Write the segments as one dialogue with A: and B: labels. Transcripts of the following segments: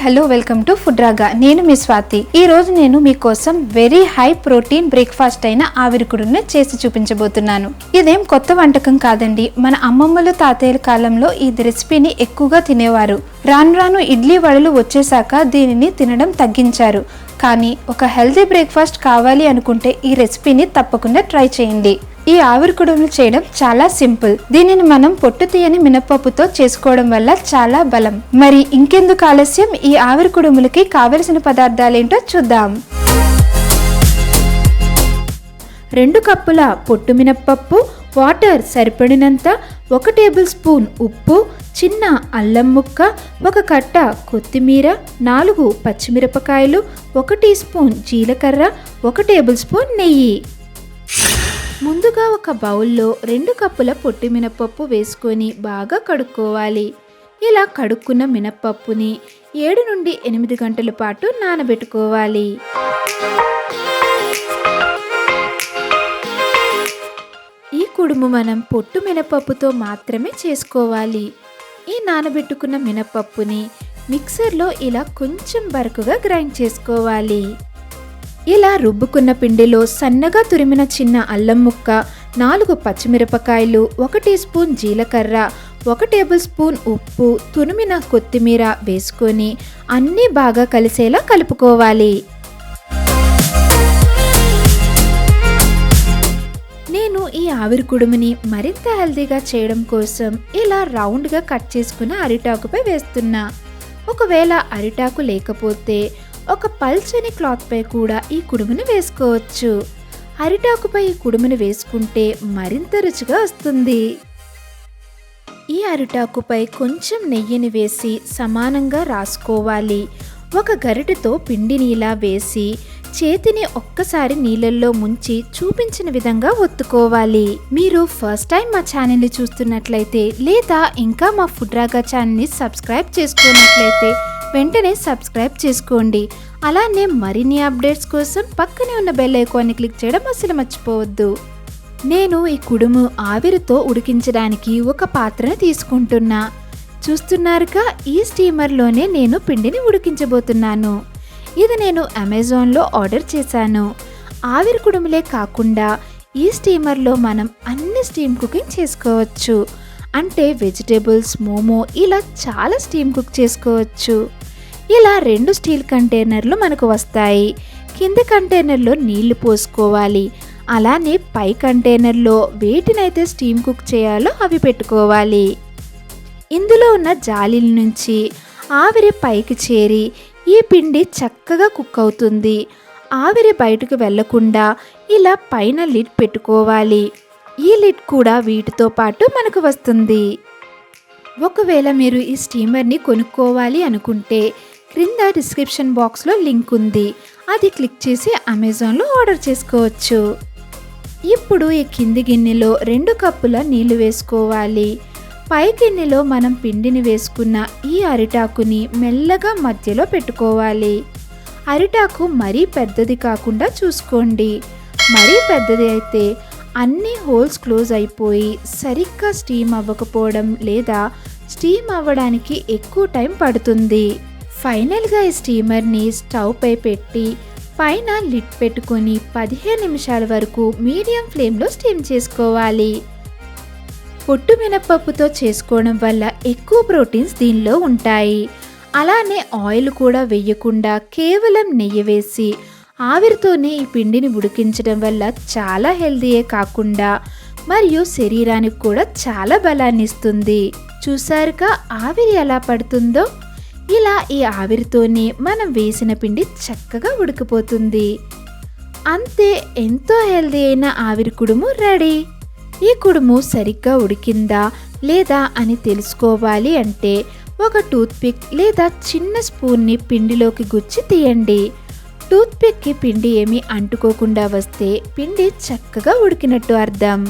A: Hello welcome to food రాగా. నేను మీ స్వాతి. ఈ రోజు నేను మీకోసం వెరీ హై ప్రోటీన్ బ్రేక్ఫాస్ట్ అయిన ఆవిరి కుడుముని చేసి చూపించబోతున్నాను. ఇదేం కొత్త వంటకం కాదండి. మన అమ్మమ్మలు తాతయ్యల కాలంలో ఈ రెసిపీని ఎక్కువగా తినేవారు. రాను రాను ఇడ్లీ వడలు వచ్చేసాక దీనిని తినడం తగ్గించారు. కానీ ఒక హెల్తీ బ్రేక్ఫాస్ట్ కావాలి అనుకుంటే ఈ రెసిపీని తప్పకుండా ట్రై చేయండి. ఈ ఆవిరి కుడుములు చేయడం చాలా సింపుల్. దీనిని మనం పొట్టు తీయని మినపప్పుతో చేసుకోవడం వల్ల చాలా బలం. మరి ఇంకెందుకు ఆలస్యం, ఈ ఆవిరి కుడుములకి కావలసిన పదార్థాలేంటో చూద్దాం. 2 కప్పుల పొట్టు మినపప్పు, వాటర్ సరిపడినంత, 1 టేబుల్ స్పూన్ ఉప్పు, చిన్న అల్లం ముక్క, 1 కట్ట కొత్తిమీర, 4 పచ్చిమిరపకాయలు, 1 టీ స్పూన్ జీలకర్ర, 1 టేబుల్ స్పూన్ నెయ్యి. ముందుగా ఒక బౌల్లో 2 కప్పుల పొట్టి మినపప్పు వేసుకొని బాగా కడుక్కోవాలి. ఇలా కడుక్కున్న మినపప్పుని 7 నుండి 8 గంటల పాటు నానబెట్టుకోవాలి. ఈ కుడుము మనం పొట్టు మినపప్పుతో మాత్రమే చేసుకోవాలి. ఈ నానబెట్టుకున్న మినపప్పుని మిక్సర్లో ఇలా కొంచెం బరకుగా గ్రైండ్ చేసుకోవాలి. ఇలా రుబ్బుకున్న పిండిలో సన్నగా తురిమిన చిన్న అల్లం ముక్క, 4 పచ్చిమిరపకాయలు, 1 టీ స్పూన్ జీలకర్ర, 1 టేబుల్ స్పూన్ ఉప్పు, తురిమిన కొత్తిమీర వేసుకొని అన్నీ బాగా కలిసేలా కలుపుకోవాలి. నేను ఈ ఆవిరి కుడుముని మరింత హెల్తీగా చేయడం కోసం ఇలా రౌండ్గా కట్ చేసుకున్న అరిటాకుపై వేస్తున్నా. ఒకవేళ అరిటాకు లేకపోతే ఒక పల్చని క్లాత్ పై కూడా ఈ కుడుముని వేసుకోవచ్చు. అరిటాకుపై ఈ కుడుముని వేసుకుంటే మరింత రుచిగా వస్తుంది. ఈ అరిటాకుపై కొంచెం నెయ్యిని వేసి సమానంగా రాసుకోవాలి. ఒక గరిటెతో పిండిని ఇలా వేసి చేతిని ఒక్కసారి నీళ్ళల్లో ముంచి చూపించిన విధంగా ఒత్తుకోవాలి. మీరు ఫస్ట్ టైం మా ఛానల్ని చూస్తున్నట్లయితే లేదా ఇంకా మా ఫుడ్ రాగా ఛానల్ని సబ్స్క్రైబ్ చేసుకున్నట్లయితే వెంటనే సబ్స్క్రైబ్ చేసుకోండి. అలానే మరిన్ని అప్డేట్స్ కోసం పక్కనే ఉన్న బెల్ ఐకాన్ని క్లిక్ చేయడం అసలు మర్చిపోవద్దు. నేను ఈ కుడుము ఆవిరితో ఉడికించడానికి ఒక పాత్రను తీసుకుంటున్నా. చూస్తున్నారుగా, ఈ స్టీమర్లోనే నేను పిండిని ఉడికించబోతున్నాను. ఇది నేను అమెజాన్లో ఆర్డర్ చేశాను. ఆవిరి కుడుములే కాకుండా ఈ స్టీమర్లో మనం అన్ని స్టీమ్ కుకింగ్ చేసుకోవచ్చు. అంటే వెజిటేబుల్స్, మోమో, ఇలా చాలా స్టీమ్ కుక్ చేసుకోవచ్చు. ఇలా 2 స్టీల్ కంటైనర్లు మనకు వస్తాయి. కింద కంటైనర్లో నీళ్లు పోసుకోవాలి. అలానే పై కంటైనర్లో వేటినైతే స్టీమ్ కుక్ చేయాలో అవి పెట్టుకోవాలి. ఇందులో ఉన్న జాలీల నుంచి ఆవిరి పైకి చేరి ఈ పిండి చక్కగా కుక్ అవుతుంది. ఆవిరి బయటకు వెళ్లకుండా ఇలా పైన లిడ్ పెట్టుకోవాలి. ఈ లిడ్ కూడా వీటితో పాటు మనకు వస్తుంది. ఒకవేళ మీరు ఈ స్టీమర్ని కొనుక్కోవాలి అనుకుంటే క్రింద డిస్క్రిప్షన్ బాక్స్లో లింక్ ఉంది. అది క్లిక్ చేసి అమెజాన్లో ఆర్డర్ చేసుకోవచ్చు. ఇప్పుడు ఈ కింది గిన్నెలో 2 కప్పుల నీళ్లు వేసుకోవాలి. పై గిన్నెలో మనం పిండిని వేసుకున్న ఈ అరిటాకుని మెల్లగా మధ్యలో పెట్టుకోవాలి. అరిటాకు మరీ పెద్దది కాకుండా చూసుకోండి. మరీ పెద్దది అయితే అన్ని హోల్స్ క్లోజ్ అయిపోయి సరిగ్గా స్టీమ్ అవ్వకపోవడం లేదా స్టీమ్ అవ్వడానికి ఎక్కువ టైం పడుతుంది. ఫైనల్గా ఈ స్టీమర్ని స్టవ్ పై పెట్టి పైన లిడ్ పెట్టుకొని 15 నిమిషాల వరకు మీడియం ఫ్లేమ్లో స్టీమ్ చేసుకోవాలి. పొట్టు మినపప్పుతో చేసుకోవడం వల్ల ఎక్కువ ప్రోటీన్స్ దీనిలో ఉంటాయి. అలానే ఆయిల్ కూడా వేయకుండా కేవలం నెయ్యి వేసి ఆవిరితోనే ఈ పిండిని ఉడికించడం వల్ల చాలా హెల్తీయే కాకుండా మరియు శరీరానికి కూడా చాలా బలాన్ని ఇస్తుంది. చూసారుగా ఆవిరి ఎలా పడుతుందో. ఇలా ఈ ఆవిరితోనే మనం వేసిన పిండి చక్కగా ఉడికిపోతుంది. అంతే, ఎంతో హెల్తీ అయిన ఆవిరి కుడుము రెడీ. ఈ కుడుము సరిగ్గా ఉడికిందా లేదా అని తెలుసుకోవాలి అంటే ఒక టూత్పిక్ లేదా చిన్న స్పూన్ని పిండిలోకి గుచ్చి తీయండి. టూత్పిక్కి పిండి ఏమీ అంటుకోకుండా వస్తే పిండి చక్కగా ఉడికినట్టు అర్థం.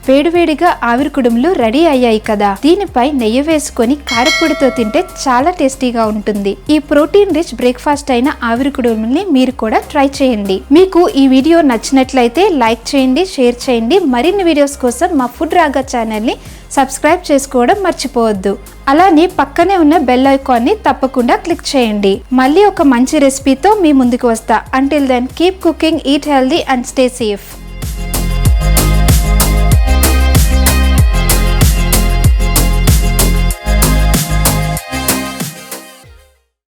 A: వేడివేడిగా ఆవిరి కుడుములు రెడీ అయ్యాయి కదా, దీనిపై నెయ్యి వేసుకొని కారపొడితో తింటే చాలా టేస్టీగా ఉంటుంది. ఈ ప్రోటీన్ రిచ్ బ్రేక్ఫాస్ట్ అయిన ఆవిరి కుడుముల్ని మీరు కూడా ట్రై చేయండి. మీకు ఈ వీడియో నచ్చినట్లయితే లైక్ చేయండి, షేర్ చేయండి. మరిన్ని వీడియోస్ కోసం మా ఫుడ్ రాగా ఛానల్ని సబ్స్క్రైబ్ చేసుకోవడం మర్చిపోవద్దు. అలానే పక్కనే ఉన్న బెల్ ఐకాన్ని తప్పకుండా క్లిక్ చేయండి. మళ్ళీ ఒక మంచి రెసిపీతో మీ ముందుకు వస్తా. Until then keep cooking, eat healthy and stay safe.